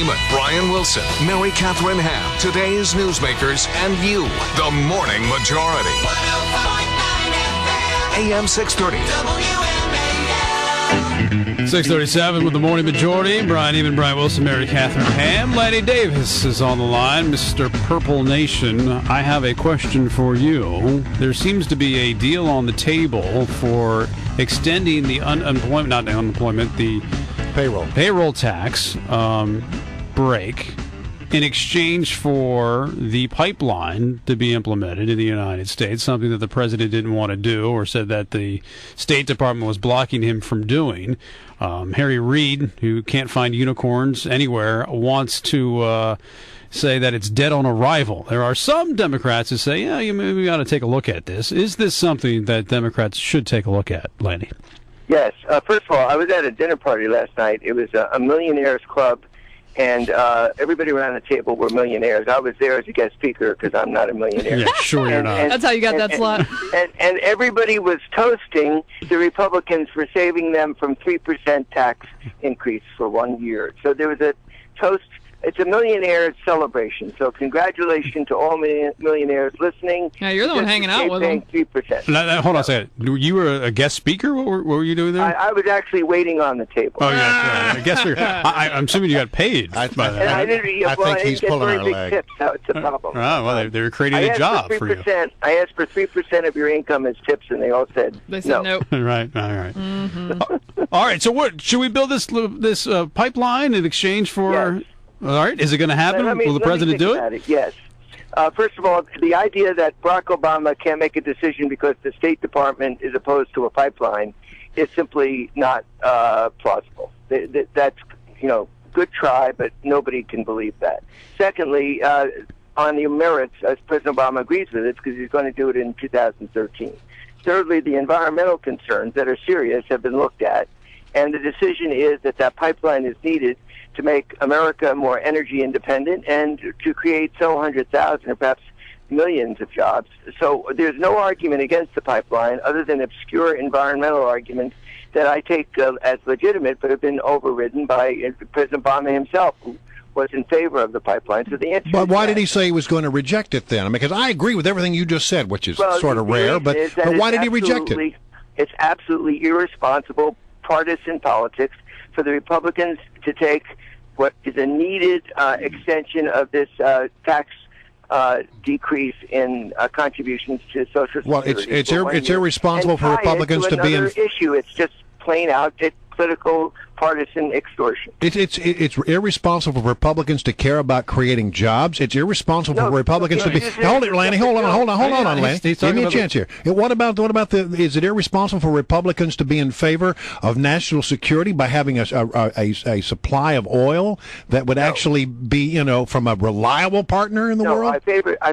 entertainment. Brian Wilson, Mary Catherine Ham, today's newsmakers, and you, the Morning Majority. 105.9 FM. AM 630. WMAL. 6:37 with the Morning Majority. Brian Wilson, Mary Catherine Ham. Lanny Davis is on the line. Mr. Purple Nation, I have a question for you. There seems to be a deal on the table for extending the the payroll tax break in exchange for the pipeline to be implemented in the United States, something that the president didn't want to do or said that the State Department was blocking him from doing. Harry Reid, who can't find unicorns anywhere, wants to say that it's dead on arrival. There are some Democrats who say, yeah, you maybe ought to take a look at this. Is this something that Democrats should take a look at, Lanny? Yes. First of all, I was at a dinner party last night. It was a millionaires club, and everybody around the table were millionaires. I was there as a guest speaker because I'm not a millionaire. Yeah, sure you're not. That's how you got that slot. And everybody was toasting the Republicans for saving them from 3% tax increase for 1 year. So there was a toast. It's a millionaire celebration. So congratulations to all millionaires listening. Yeah, you're the one hanging out with them. 3%. Hold on a second. You were a guest speaker? What were you doing there? I was actually waiting on the table. Oh, yeah. A guest speaker. I'm assuming you got paid. I think he's pulling our leg. Tips, so it's a problem. Oh, well, they were creating a job for you. I asked for 3% of your income as tips, and they all said no. Right. All right. Mm-hmm. All right. So what should we build this pipeline in exchange for? Yes. All right. Is it going to happen? Will the president do it? Yes. First of all, the idea that Barack Obama can't make a decision because the State Department is opposed to a pipeline is simply not plausible. That's, good try, but nobody can believe that. Secondly, on the merits, President Obama agrees with it because he's going to do it in 2013. Thirdly, the environmental concerns that are serious have been looked at, and the decision is that pipeline is needed to make America more energy independent and to create several 100,000 or perhaps millions of jobs. So there's no argument against the pipeline other than obscure environmental arguments that I take as legitimate but have been overridden by President Obama himself, who was in favor of the pipeline. So the answer But why did he say he was going to reject it then? I mean, because I agree with everything you just said, which is sort of rare, but why did he reject it? It's absolutely irresponsible partisan politics for the Republicans to take what is a needed extension of this tax decrease in contributions to Social Security. Well, it's irresponsible for Republicans to be in issue. It's just plain out political partisan extortion. It's irresponsible for Republicans to care about creating jobs. It's irresponsible for Republicans to be. Hold it, Lanny. Hold on, Lanny. Give me a chance here. What about is it irresponsible for Republicans to be in favor of national security by having a supply of oil that would actually be, from a reliable partner in the world? I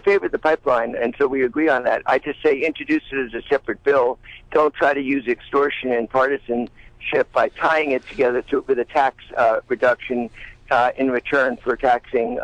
favor the pipeline, and so we agree on that. I just say introduce it as a separate bill. Don't try to use extortion and partisanship by tying it together with a tax reduction in return for taxing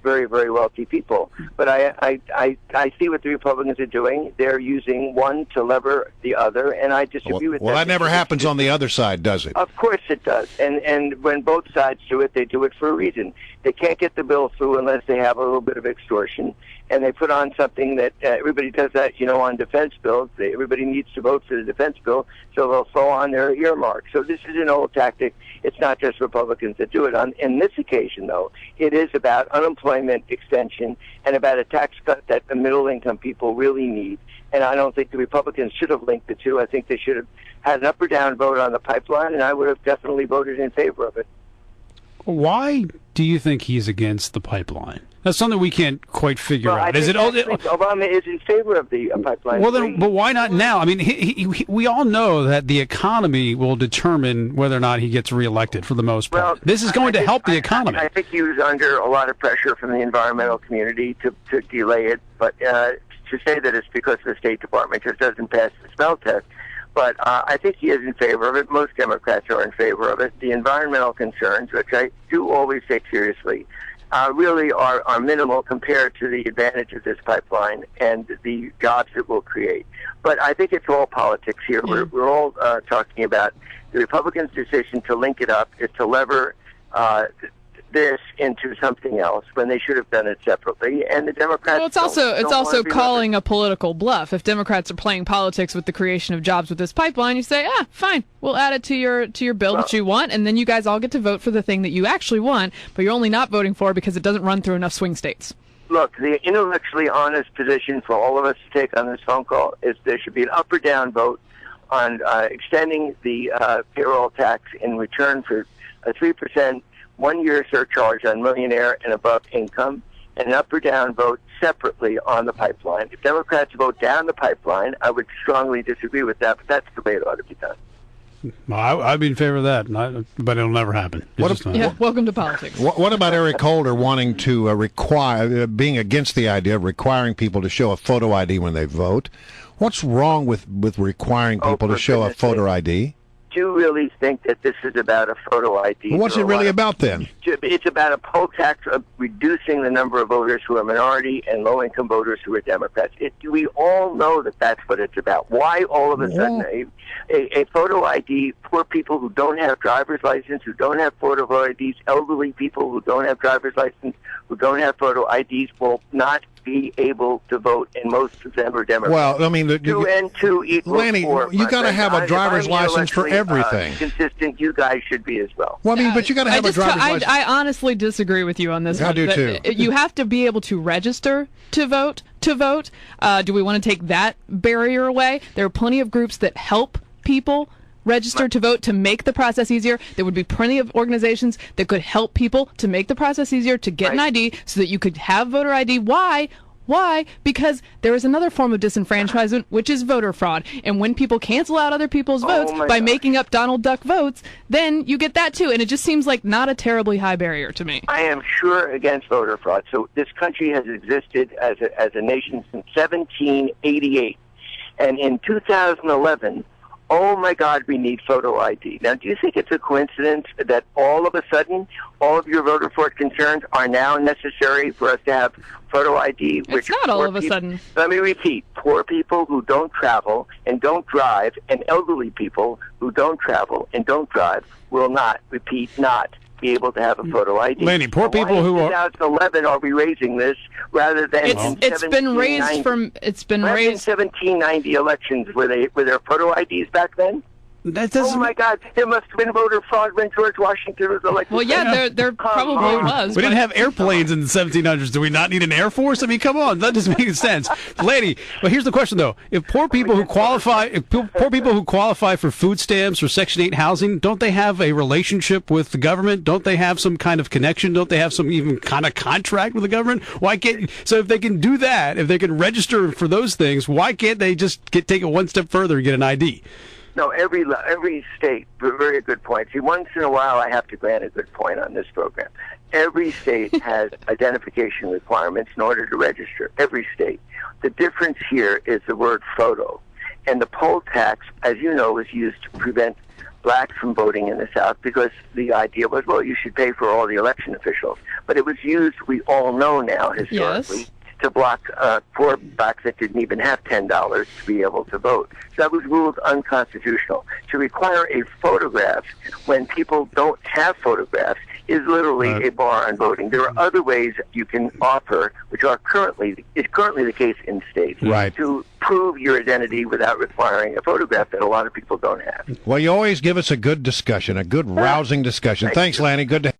very, very wealthy people. But I see what the Republicans are doing. They're using one to lever the other, and I disagree with that. Well, that never happens on the other side, does it? Of course it does. And when both sides do it, they do it for a reason. They can't get the bill through unless they have a little bit of extortion. And they put on something that everybody does that, on defense bills. Everybody needs to vote for the defense bill, so they'll throw on their earmark. So this is an old tactic. It's not just Republicans that do it. In this occasion, though, it is about unemployment extension and about a tax cut that the middle-income people really need. And I don't think the Republicans should have linked the two. I think they should have had an up or down vote on the pipeline, and I would have definitely voted in favor of it. Why do you think he's against the pipeline? That's something we can't quite figure out. Is it? Obama is in favor of the pipeline. Well, then, but why not now? I mean, we all know that the economy will determine whether or not he gets reelected for the most part. Well, this is going to help the economy. I think he was under a lot of pressure from the environmental community to delay it, but to say that it's because the State Department just doesn't pass the smell test. But I think he is in favor of it. Most Democrats are in favor of it. The environmental concerns, which I do always take seriously, really are minimal compared to the advantage of this pipeline and the jobs it will create. But I think it's all politics here. We're all talking about the Republicans' decision to link it up is to lever this into something else when they should have done it separately. And the Democrats. Well, it's also calling a political bluff. If Democrats are playing politics with the creation of jobs with this pipeline, you say, fine, we'll add it to your bill that you want, and then you guys all get to vote for the thing that you actually want, but you're only not voting for it because it doesn't run through enough swing states. Look, the intellectually honest position for all of us to take on this phone call is there should be an up or down vote on extending the payroll tax in return for a 3% one-year surcharge on millionaire and above income, and an up or down vote separately on the pipeline. If Democrats vote down the pipeline, I would strongly disagree with that, but that's the way it ought to be done. Well, I'd be in favor of that, but it'll never happen. Welcome to politics. What about Eric Holder wanting to require, being against the idea of requiring people to show a photo ID when they vote? What's wrong with requiring people to show a photo ID? Do you really think that this is about a photo ID? Well, what's it really about then? It's about a poll tax of reducing the number of voters who are minority and low-income voters who are Democrats. We all know that that's what it's about. Why all of a sudden a photo ID for people who don't have driver's license, who don't have photo IDs, elderly people who don't have driver's license, who don't have photo IDs will not be able to vote, and most of them are Democrats. Well, I mean, 2 and 2 equals Lanny, 4. you got to have a driver's license for everything. Consistent, you guys should be as well. Well, I mean, but you got to have a driver's license. I honestly disagree with you on this. I do too. You have to be able to register to vote. Do we want to take that barrier away? There are plenty of groups that help people register to vote to make the process easier. There would be plenty of organizations that could help people to make the process easier to get an ID so that you could have voter ID. Why? Because there is another form of disenfranchisement, which is voter fraud. And when people cancel out other people's votes by making up Donald Duck votes, then you get that too. And it just seems like not a terribly high barrier to me. I am sure against voter fraud. So this country has existed as a nation since 1788. And in 2011, oh my God, we need photo ID. Now, do you think it's a coincidence that all of a sudden, all of your voter fraud concerns are now necessary for us to have photo ID? It's not all of a sudden. Let me repeat. Poor people who don't travel and don't drive, and elderly people who don't travel and don't drive will not, not be able to have a photo ID. Lanny, poor people who are... 2011 are we raising this rather than it's been raised from 1790 elections. Were there photo IDs back then? Oh my God! There must have been voter fraud when George Washington was elected. Well, yeah, there probably was. We didn't have airplanes in the 1700s. Do we not need an air force? I mean, come on, that doesn't make sense, Lanny. But here's the question, though: if poor people who qualify for food stamps or Section 8 housing, don't they have a relationship with the government? Don't they have some kind of connection? Don't they have some even kind of contract with the government? Why can't? So if they can do that, if they can register for those things, why can't they just take it one step further and get an ID? No, every state, very good point. See, once in a while I have to grant a good point on this program. Every state has identification requirements in order to register. Every state. The difference here is the word photo. And the poll tax, as you know, was used to prevent blacks from voting in the South because the idea was, well, you should pay for all the election officials. But it was used, we all know now, historically, to block poor blacks that didn't even have $10 to be able to vote. So that was ruled unconstitutional. To require a photograph when people don't have photographs is literally a bar on voting. There are other ways you can offer, which is currently the case in states, to prove your identity without requiring a photograph that a lot of people don't have. Well, you always give us a good discussion, a good rousing discussion. Thanks, Lanny. Good to